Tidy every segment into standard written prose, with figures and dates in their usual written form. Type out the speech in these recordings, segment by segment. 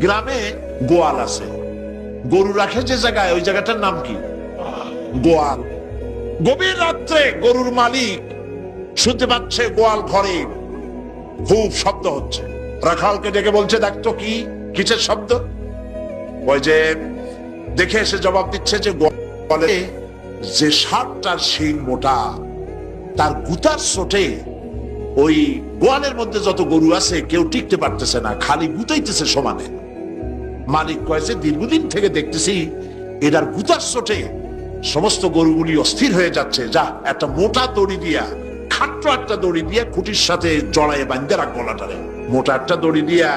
গ্রামে গোয়াল আছে, গরু রাখে যে জায়গায়, ওই জায়গাটার নাম কি? গোয়াল। গভীর রাত্রে গরুর মালিক শুনতে পাচ্ছে গোয়াল ঘরে খুব শব্দ হচ্ছে। রাখালকে ডেকে বলছে, দেখতো কি কিসের শব্দ? ওই যে দেখে এসে জবাব দিচ্ছে যে গোয়ালে যে 7টার শিং মোটা, তার গুতার চোটে ওই গোয়ালের মধ্যে যত গরু আছে কেউ টিকতে পারতেছে না, খালি গুতাইতেছে সমানে। মালিক কয়েছে, দীর্ঘদিন থেকে দেখতেছি এটার গুতার চোটে সমস্ত গরুগুলি অস্থির হয়ে যাচ্ছে। যা একটা মোটা দড়ি দিয়া, খাট্ট একটা দড়ি দিয়া খুঁটির সাথে জড়াইয়ে বান্ধে রাখ গলাটারে। মোটা একটা দড়ি দিয়া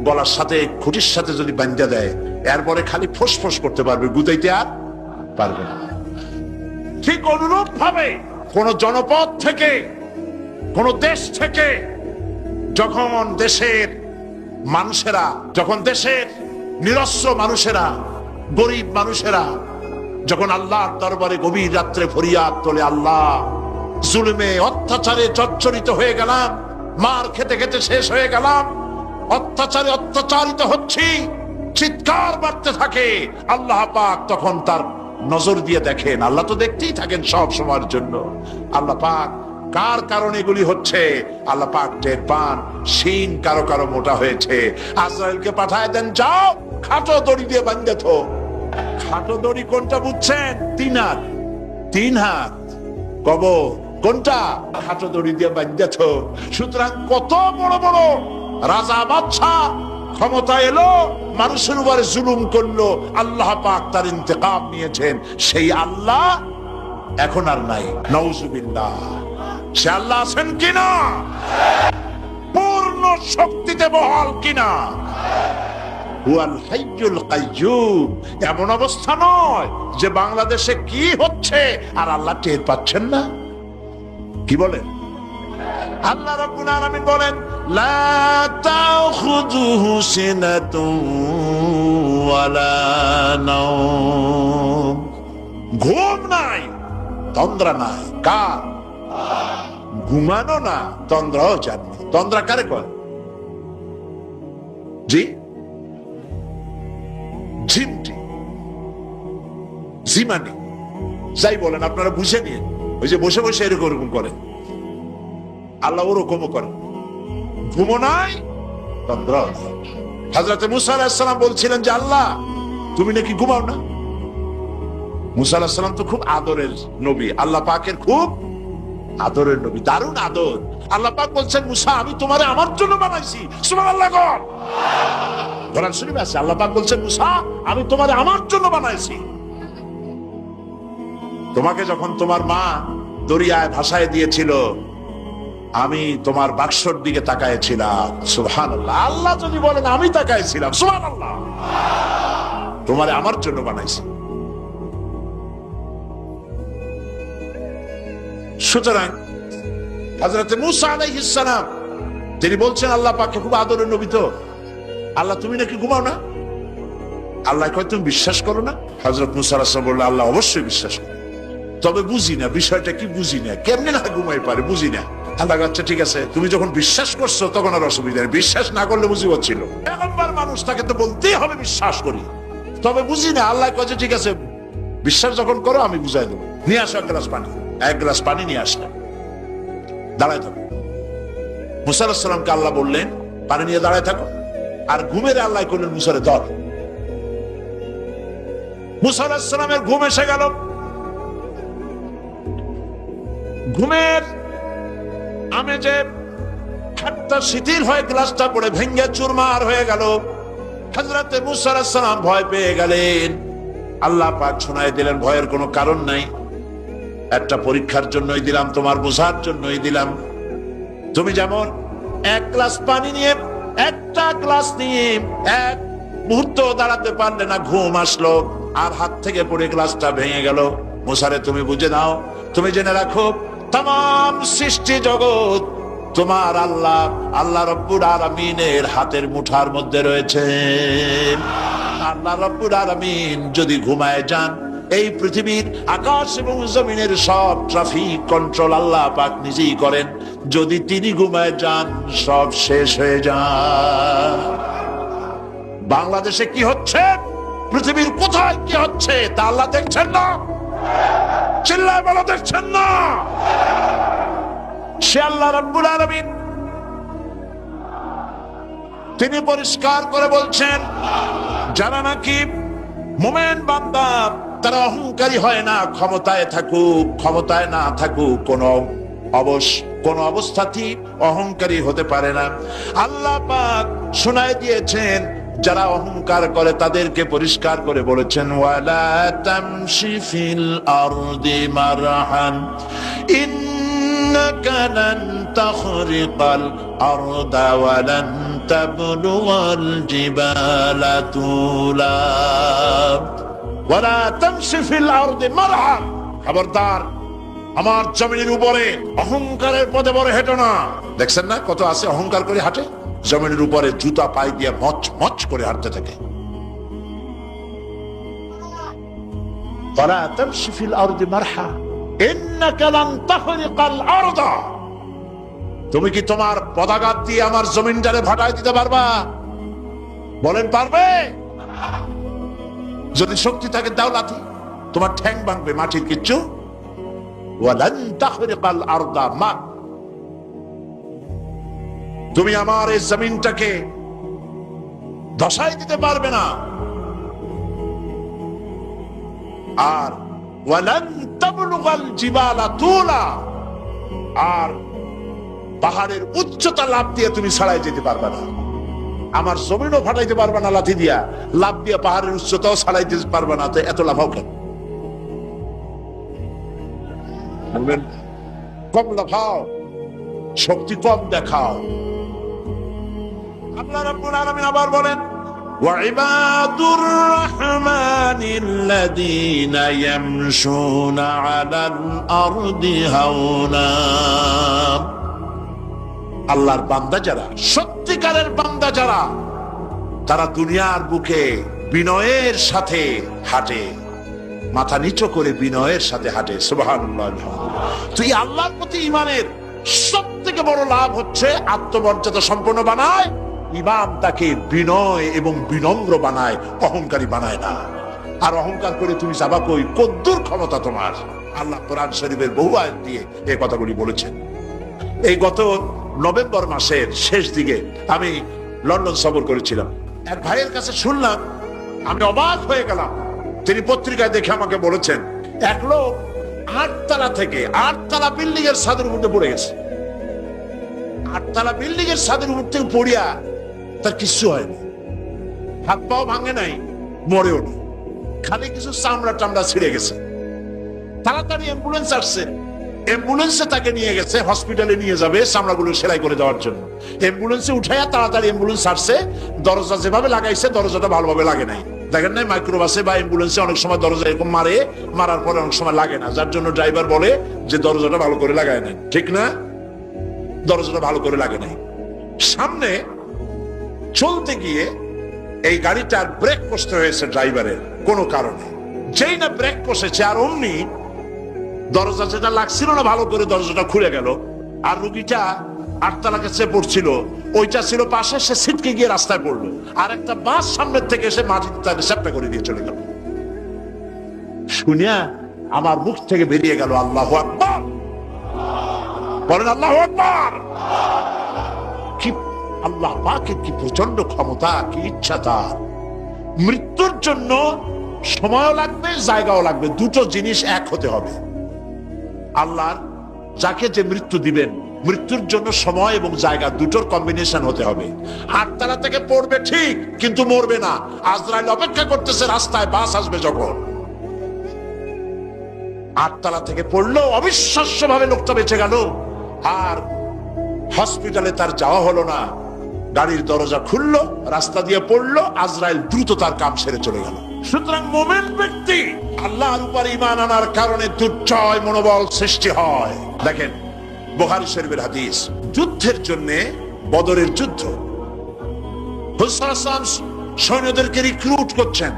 গলার সাথে খুঁটির সাথে যদি বান্ধে দেয়, এরপরে খালি ফোঁস করতে পারবে, গুতাইতে আর পারবে না। ঠিক অনুরূপ ভাবে কোন জনপদ থেকে, কোন দেশ থেকে যখন দেশের মানুষেরা, যখন দেশের নিরস্ত্র মানুষেরা, গরিব মানুষেরা যখন আল্লাহর দরবারে গভীর রাত্রে ফরিয়াদ তোলে, আল্লাহ জুলুমে অত্যাচারে জর্জরিত হয়ে গেলাম, মার খেতে খেতে শেষ হয়ে গেলাম, অত্যাচারে অত্যাচারিত হচ্ছি, চিৎকার বাড়তে থাকে, আল্লাহ পাক তখন তার নজর দিয়ে দেখেন। আল্লাহ তো দেখতেই থাকেন সব সময়ের জন্য। আল্লাহ পাক কার কারণে এগুলি হচ্ছে, আল্লাহ পাক টের পান। শিং কারো কারো মোটা হয়েছে, আজরাইলকে পাঠায় দেন, যাও খাটো দড়ি দিয়ে বাঁধে থো। খাটো দড়ি কোনটা বুঝছেন? 3 হাত। 3 হাত কবর কোনটা? খাটো দড়ি দিয়ে বাঁধে থো। সুতরাং কত বড় বড় রাজা বাদশাহ ক্ষমতা এলো, মানুষের উপরে জুলুম করলো, আল্লাহ পাক তার ইন্তেকাম নিয়েছেন। সেই আল্লাহ এখন আর নাই, নাউজুবিল্লাহ। সে আল্লাহ আছেন কিনা? পূর্ণ শক্তিতে বহাল কিনা? হুয়াল হাইয়ুল কাইয়্যুম। এমন অবস্থা নয় যে বাংলাদেশে কি হচ্ছে আর আল্লাহ টের পাচ্ছেন না। কি বলেন? আল্লাহ রাব্বুল আলামিন বলেন, লা তাখুযুহু সিনাতুন ওয়ালা নাওম। ঘুম নাই, তন্দ্রা নাই। কার? ঘুমানো না, তন্দ্রাও জান না। তন্দ্রা কারে কয়? জি, ঝিমটি, ঝিমানি, যাই বলেন আপনারা বুঝে নিন। ওই যে বসে বসে এরকম করে, আল্লাহ ওরকমও করে। ঘুমো নাই, তন্দ্রা নাই। হযরত মুসা আলাইহিস সালাম বলছিলেন যে আল্লাহ তুমি নাকি ঘুমাও না। মুসা আলাইহিস সালাম তো খুব আদরের নবী, আল্লাহ পাকের খুব আদরের নবী, দারুণ আদর। আল্লাহ পাক বলছেন, মুসা আমি তোমারে আমার জন্য বানাইছি। সুবহানাল্লাহ। কোরআন শরীফে আছে, আল্লাহ পাক বলছেন, মুসা আমি তোমারে আমার জন্য বানাইছি। তোমাকে যখন তোমার মা দরিয়ায় ভাসায় দিয়েছিল, আমি তোমার বাক্সর দিকে তাকাইছিলাম। সুবহানাল্লাহ। আল্লাহ যদি বলেন আমি তাকাইছিলাম, সুবহানাল্লাহ। তোমারে আমার জন্য বানাইছি। সুতরাং হযরত মুসা আলাইহিস সালাম তিনি বলছেন আল্লাহ পাককে খুব আদরের নবী, তো আল্লাহ তুমি নাকি ঘুমাও না। আল্লাহ কয় তুমি বিশ্বাস করো না। হযরত মুসা আলাইহিস সালাম বললেন, আল্লাহ অবশ্যই বিশ্বাস করি, তবে বুঝি না বিষয়টা কি, বুঝি না কেমনে না ঘুমাই পারে, বুঝি না। আল্লাহ আচ্ছা ঠিক আছে, তুমি যখন বিশ্বাস করছো তখন আর অসুবিধা নেই, বিশ্বাস না করলে বুঝি হচ্ছিল। পয়গম্বর মানুষ, তাকে তো বলতেই হবে বিশ্বাস করি, তবে বুঝি না। আল্লাহ কয় ঠিক আছে, বিশ্বাস যখন করো আমি বুঝাই দেবো। নিয়ে আসো এক গ্লাস পানি। 1 গ্লাস পানি নিয়ে আসলেন, দাঁড়ায় থাকো। মুসা আলাইহিস সালামকে আল্লাহ বললেন পানি নিয়ে দাঁড়ায় থাকো, আর ঘুমের আল্লাহ করলেন মুসারে ধর। মুসা আলাইহিস সালামের ঘুম এসে গেল। ঘুমের আমেজে খাটটা শিথিল হয়ে গ্লাসটা পড়ে ভেঙ্গে চুরমার হয়ে গেল। হযরত মুসা আলাইহিস সালাম ভয় পেয়ে গেলেন। আল্লাহ পাক শোনায় দিলেন, ভয়ের কোনো কারণ নাই, একটা পরীক্ষার জন্যই দিলাম, তোমার বোঝার জন্যই দিলাম। তুমি যেমন 1 গ্লাস পানি নিয়ে, একটা গ্লাস নিয়ে 1 মুহূর্ত দাঁড়াতে পারলে না, ঘুম আসলো আর হাত থেকে পড়ে গ্লাসটা ভেঙে গেল। মুসারে তুমি বুঝে নাও, তুমি জেনে রাখো, तमाम সৃষ্টি জগৎ তোমার আল্লাহ, আল্লাহ রব্বুল আলামিনের হাতের মুঠার মধ্যে রয়েছে। আল্লাহ রব্বুল আলামিন যদি ঘুমায় যান, এই পৃথিবীর আকাশ এবং জমিনের সব ট্রাফিক কন্ট্রোল আল্লাহ পাক নিজেই করেন। যদি তিনি ঘুমায় যান, সব শেষ হয়ে যায়। বাংলাদেশে কি হচ্ছে, পৃথিবীর কোথায় কি হচ্ছে তা আল্লাহ দেখছেন না? চিল্লায় বলো, দেখছেন না? সে আল্লাহ রাব্বুল আলামিন তিনি পরিষ্কার করে বলছেন, যারা নাকি মুমিন বান্দা তারা অহংকারী হয় না, ক্ষমতায় থাকুক ক্ষমতায় না থাকুক কোন অবস্থাতেই অহংকারী হতে পারে না। আল্লাহ পাক শোনায় দিয়েছেন, যারা অহংকার করে তাদেরকে পরিষ্কার করে বলেছেন, ওয়ালা তামশি ফিল আরদি মারহান ইন্নাকা লান তাখরিকাল আরদা ওয়া লান তাবলুগাল জিবালা তুলা ওয়ালা তামশি ফিল আরদি মারহান। খবরদার, আমার জমিনের উপরে অহংকারের পদে বড় হেঁটো না। দেখছেন না কত আছে অহংকার করে হাঁটে, জমিনের উপরে জুতা পায়ে দিয়ে মচ মচ করে হাঁটতে থাকে। ওয়ালা তামশি ফিল আরদি মারহা ইন্নাকা লান তাখরিকাল আরদা। তুমি কি তোমার পদাঘাত দিয়ে আমার জমিনটারে ভাটায় দিতে পারবা? বলেন পারবে? যদি শক্তি থাকে দাও লাথি, তোমার ঠ্যাং ভাঙবে, মাটির কিচ্ছু। ওয়ালান তাখরিকাল আরদা মা, তুমি আমার এই জমিনটাকে ধসাই দিতে পারবে না। আর ওয়ালান তাবলুগাল জিবালা তুলা, আর পাহাড়ের উচ্চতা লাফ দিয়ে তুমি ছাড়াই যেতে পারবে না। আমার জমিনও ফাটাইতে পারবে না লাথি দিয়া, লাফ দিয়ে পাহাড়ের উচ্চতাও ছাড়াই দিতে পারবে না। তো এত লাফাও কেন? কম লাফাও, শক্তি কম দেখাও। আল্লাহ রাব্বুল আলামিন আবার বলেন, ওয়াইবাদুর রাহমানিল্লাযীনা ইয়ামশুনা আলাল আরদি হাওনা। আল্লাহর বান্দা যারা, সত্যিকারের বান্দা যারা, তারা দুনিয়ার বুকে বিনয়ের সাথে হাঁটে, মাথা নিচু করে বিনয়ের সাথে হাঁটে। সুবহানাল্লাহ। তুই আল্লাহর প্রতি ঈমানের সবথেকে বড় লাভ হচ্ছে আত্মমর্যাদা সম্পন্ন বানায়। ইমাম তাকে বিনয় এবং বিনম্র বানায়, অহংকারী বানায় না। আর অহংকার করে তুমি যাবা কই? কদ্দুর ক্ষমতা তোমার? আল্লাহ কোরআন শরীফের বহু আয়াত দিয়ে এই কথাগুলি বলেছেন। এই গত নভেম্বর মাসের শেষ দিকে আমি লন্ডন সফর করেছিলাম। এক ভাইয়ের কাছে শুনলাম, আমি অবাক হয়ে গেলাম। তিনি পত্রিকায় দেখে আমাকে বলেছেন, এক লোক 8 তলা বিল্ডিং এর ছাদের উপরে পড়ে গেছে। 8 তলা বিল্ডিং এর ছাদের উপর থেকে পড়িয়া তার কিছু হয়নি, হাত পাও ভাঙে নাই, মরেও নি, খালি কিছু চামড়া টামড়া ছিঁড়ে গেছে। তাড়াতাড়ি অ্যাম্বুলেন্স আসছে, অ্যাম্বুলেন্সে তাকে নিয়ে গেছে, হসপিটালে নিয়ে যাবে চামড়াগুলো সেলাই করে দেওয়ার জন্য। অ্যাম্বুলেন্সে উঠাইয়া তাড়াতাড়ি অ্যাম্বুলেন্স আসছে। দরজা যেভাবে লাগাইছে দরজাটা ভালোভাবে লাগে নাই। দেখেন নাই মাইক্রোবাসে বা অ্যাম্বুলেন্সে অনেক সময় দরজা এরকম মারার পরে অনেক সময় লাগে না, যার জন্য ড্রাইভার বলে যে দরজাটা ভালো করে লাগায় নাই। ঠিক না? দরজাটা ভালো করে লাগে নাই। সামনে চলতে গিয়ে এই গাড়িটার ব্রেক কষতে হয়েছে ড্রাইভারের কোনো কারণে। যেই না ব্রেক কষেছে আর অমনি দরজা যেটা লাগছিল না ভালো করে, দরজাটা খুলে গেল। আর রুগীটা 8 তলা কাছে পড়ছিল, ওইটা ছিল পাশে, সে ছিটকে গিয়ে রাস্তায় পড়লো। আর একটা বাস সামনের থেকে এসে মাটিতে তাকে চ্যাপ্টা করে দিয়ে চলে গেল। শুনিয়া আমার মুখ থেকে বেরিয়ে গেল আল্লাহু আকবার। বলেন আল্লাহু আকবার। কি আল্লাহ পাকের কি প্রচন্ড ক্ষমতা, কি ইচ্ছা তার। মৃত্যুর জন্য সময়ও লাগবে, জায়গাও লাগবে, দুটো জিনিস এক হতে হবে। আল্লাহ যাকে যে মৃত্যু দিবেন, মৃত্যুর জন্য সময় এবং জায়গা দুটোর কম্বিনেশন হতে হবে। 8 তলা থেকে পড়বে ঠিক, কিন্তু মরবে না। আজরাইল অপেক্ষা করতেছে রাস্তায়, বাস আসবে যখন। 8 তলা থেকে পড়লো, অবিশ্বাস্য ভাবে লোকটা বেঁচে গেল। আর হসপিটালে তার যাওয়া হলো না, গাড়ির দরজা খুললো, রাস্তা দিয়ে পড়লো, আজরাইল দ্রুত তার কাম সেরে চলে গেল। সুতরাং মুমিন ব্যক্তি আল্লাহর উপর ঈমান আনার কারণে দুর্জয় মনোবল সৃষ্টি হয়। দেখেন বুখারী শরীফের হাদিস, যুদ্ধের জন্য, বদরের যুদ্ধ, হুজুর সাল্লাল্লাহু আলাইহি ওয়াসাল্লাম সৈন্যদেরকে রিক্রুট করছেন,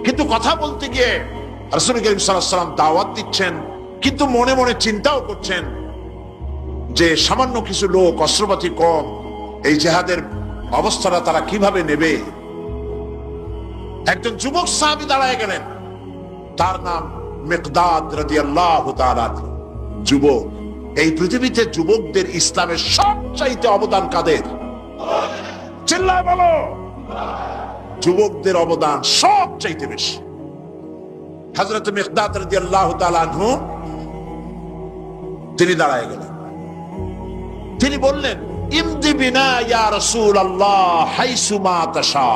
কিন্তু কথা বলতে গিয়ে রাসূল করিম সাল্লাল্লাহু আলাইহি ওয়াসাল্লাম দাওয়াত দিচ্ছেন, কিন্তু মনে মনে চিন্তাও করছেন যে সামান্য কিছু লোক, অস্ত্রপাতি কম, এই জিহাদের অবস্থাটা তারা কিভাবে নেবে। একজন যুবক সাহাবী দাঁড়ায় গেলেন, তার নাম মিকদাদ রাদিয়াল্লাহু তাআলা। যুবক, এই পৃথিবীতে যুবকদের ইসলামের সবচাইতে অবদান কাদের? চিল্লায় বলো। যুবকদের অবদান সবচাইতে বেশি। হযরত মিকদাদ রাদিয়াল্লাহু তাআলা আনহু তিনি দাঁড়ায় গেলেন, তিনি বললেন, ইমদি বিনা ইয়া রাসূলুল্লাহ হাইসু মা তাশা।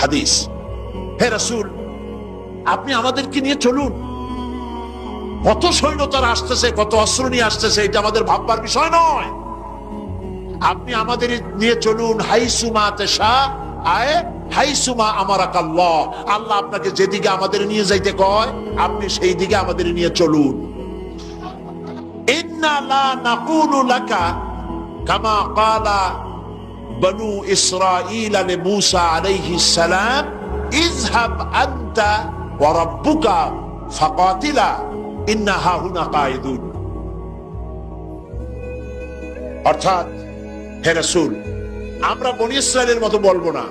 হাদিস, হে রাসূল, আপনি আমাদেরকে নিয়ে চলুন। কত সৈন্যতার আসতেছে, কত অস্ত্র নিয়ে আসতেছে, এটা আমাদের ভাববার বিষয় নয়। আপনি আমাদের নিয়ে চলুন। হাইসু মা তাশা আয় হাইসু মা আমারাকাল্লাহ। আল্লাহ আপনাকে যেদিকে আমাদের নিয়ে যাইতে কয় আপনি সেই দিকে আমাদের নিয়ে চলুন। ইন্না লা নাকুলু লাকা কামা ক্বালা বনু ইসরাঈল লিমূসা আলাইহিস সালাম ইযহাব আনতা ওয়া রাব্বুকা ফাকাতিলা ইন্না হাহুনা কাঈদুন। অর্থাৎ, হে রাসূল, আমরা বনি ইসরাইলের মতো বলবো না।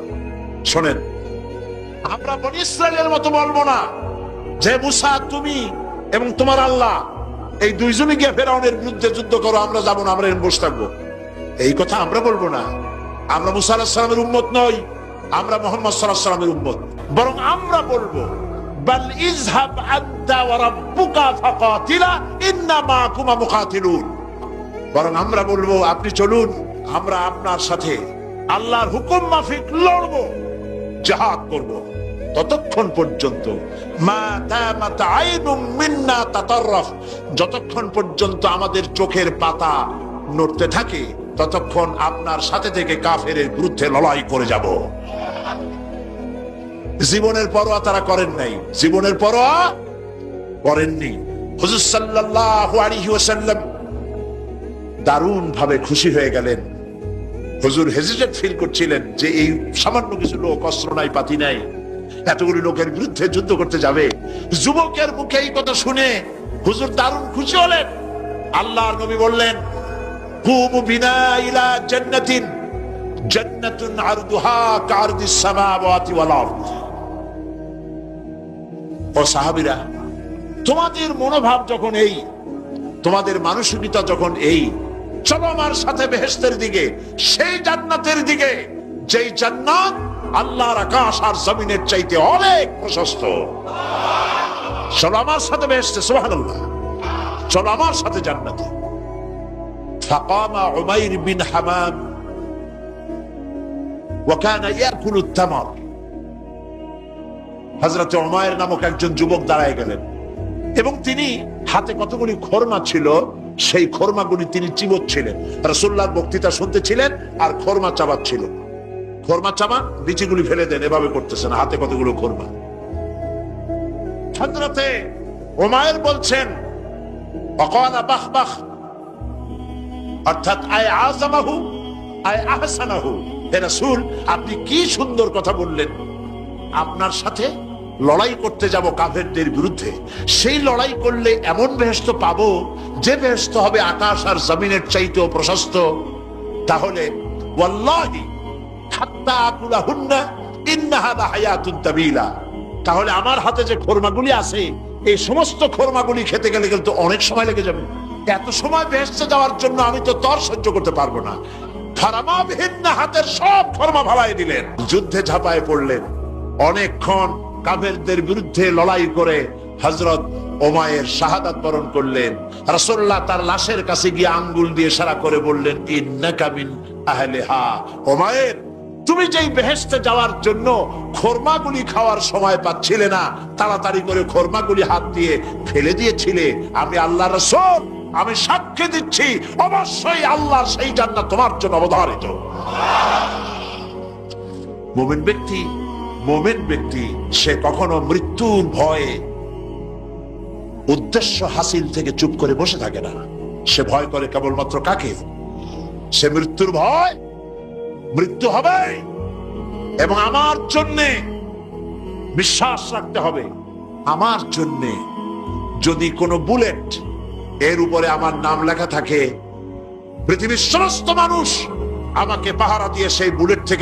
শোনেন, আমরা বনি ইসরাইলের মতো বলবো না যে মুসা তুমি এবং তোমার আল্লাহ এই দুইজনে গিয়ে ফেরাউনের বিরুদ্ধে যুদ্ধ করো, আমরা যাবো না, আমরা বসে থাকবো। এই কথা আমরা বলবো না। আমরা মুসা আলাইহিস সালামের উম্মত নই, আমরা মুহাম্মদ সাল্লাল্লাহু আলাইহি ওয়াসাল্লামের উম্মত। বরং আমরা বলবো, বাল ইযহাব আনতা ওয়া রাব্বুকা ফাকাতিলা ইন্না মাআকুমা মুকাতিলুন। বরং আমরা বলবো, আপনি চলুন, আমরা আপনার সাথে আল্লাহর হুকুম মাফিক লড়বো, জিহাদ করব। ততক্ষণ পর্যন্ত মা দামাত আইনুম মিন্না তাতাররাফ, যতক্ষণ পর্যন্ত আমাদের চোখের পাতা নড়তে থাকে ততক্ষণ আপনার সাথে থেকে কাফেরের বিরুদ্ধে লড়াই করে যাব। জীবনের পরোয়া তারা করেন নাই, জীবনের পরোয়া করেননি। হুজুর সাল্লাল্লাহু আলাইহি ওয়াসাল্লাম দারুণ ভাবে খুশি হয়ে গেলেন। হুজুর হেজিটেট ফিল করছিলেন যে এই সামান্য কিছু লোক, অস্ত্র নাই, পাতি নাই, এতগুলি লোকের বিরুদ্ধে যুদ্ধ করতে যাবে। যুবকের মুখে এই কথা শুনে হুজুর দারুণ খুশি হলেন। আল্লাহর নবী বললেন, কুমু বিনা ইলা জান্নাতিন জান্নাতুন আরদুহা কারদিস সামাওয়াতি ওয়াল আরদ। ও সাহাবীরা, তোমাদের মনোভাব যখন এই, তোমাদের মানসিকতা যখন এই, চলো আমার সাথে বেহেশতের দিকে, সেই জান্নাতের দিকে যেই জান্নাত আল্লাহর আকাশ আর জমিনের চাইতে অনেক প্রশস্ত। চলো আমার সাথে বেহেশতে, সুবহানাল্লাহ, চলো আমার সাথে জান্নাতে। ফাকামা উমাইর বিন হামাম ওয়া কানা ইয়াকুলু আত-তামর। হযরত উমাইর নামক একজন যুবক দাঁড়ায় গেলেন এবং তিনি হাতে কতগুলি খরমা ছিল, সেই খরমাগুলি তিনি চিবোচ্ছিলেন। রাসূলুল্লাহর বক্তৃতা শুনতেছিলেন আর খরমা চাবাচ্ছিলেন। খরমা চাবান, বিচিগুলি ফেলে দেন, এভাবে করতেছেন, হাতে কতগুলো খরমা। হযরতে উমাইর বলছেন, ওয়াকালা বাখ বাখ, অর্থাৎ আয় আযমাহু আয় আহসানাহু। হে রাসূল, আপনি কি সুন্দর কথা বললেন। আপনার সাথে লড়াই করতে যাব কাফেরদের বিরুদ্ধে, সেই লড়াই করলে এমন বেহেশত পাবো যে বেহেশত হবে আকাশ আর জমিনের চাইতেও প্রশস্ত। তাহলে ওয়াল্লাহি হাত্তা আকুলাহুন্না ইন্নাহা লাহায়াতুন তাবিলা। তাহলে আমার হাতে যে খরমাগুলি আছে, এই সমস্ত খরমাগুলি খেতে গেলে কিন্তু অনেক সময় লেগে যাবে। এত সময় বেহেশতে যাওয়ার জন্য আমি তো তর সহ্য করতে পারবো না। ফারামা বিহিন্না, হাতের সব খরমা ফালাই দিলেন, যুদ্ধে ঝাঁপায় পড়লেন। অনেকক্ষণ কাফেরদের বিরুদ্ধে লড়াই করে হযরত উমাইর শাহাদাত বরণ করলেন। রাসূলুল্লাহ তার লাশের কাছে গিয়ে আঙ্গুল দিয়ে ইশারা করে বললেন, ইন্নাকা মিন আহলিহা। উমাইর, তুমি যেই বেহেশতে যাওয়ার জন্য খরমাগুলি খাওয়ার সময় পাচ্ছিলে না, তাড়াতাড়ি করে খরমাগুলি হাত দিয়ে ফেলে দিয়েছিলে, আমি আল্লাহর রাসূল, আমি সাক্ষী দিচ্ছি অবশ্যই আল্লাহর সেই জান্নাত তোমার জন্য অবধারিত। মুমিন ব্যক্তি সে কখনো মৃত্যুর ভয়ে উদ্দেশ্য হাসিল থেকে চুপ করে বসে থাকে না। সে ভয় করে কেবলমাত্র কাকে? সে মৃত্যুর ভয়, মৃত্যু হবে এবং আমার জন্যে বিশ্বাস রাখতে হবে, আমার জন্যে যদি কোনো বুলেট এর উপরে আমার নাম লেখা থাকে, পৃথিবীর সমস্ত মানুষ আমাকে পাহারা দিয়ে সেই বুলেট থেকে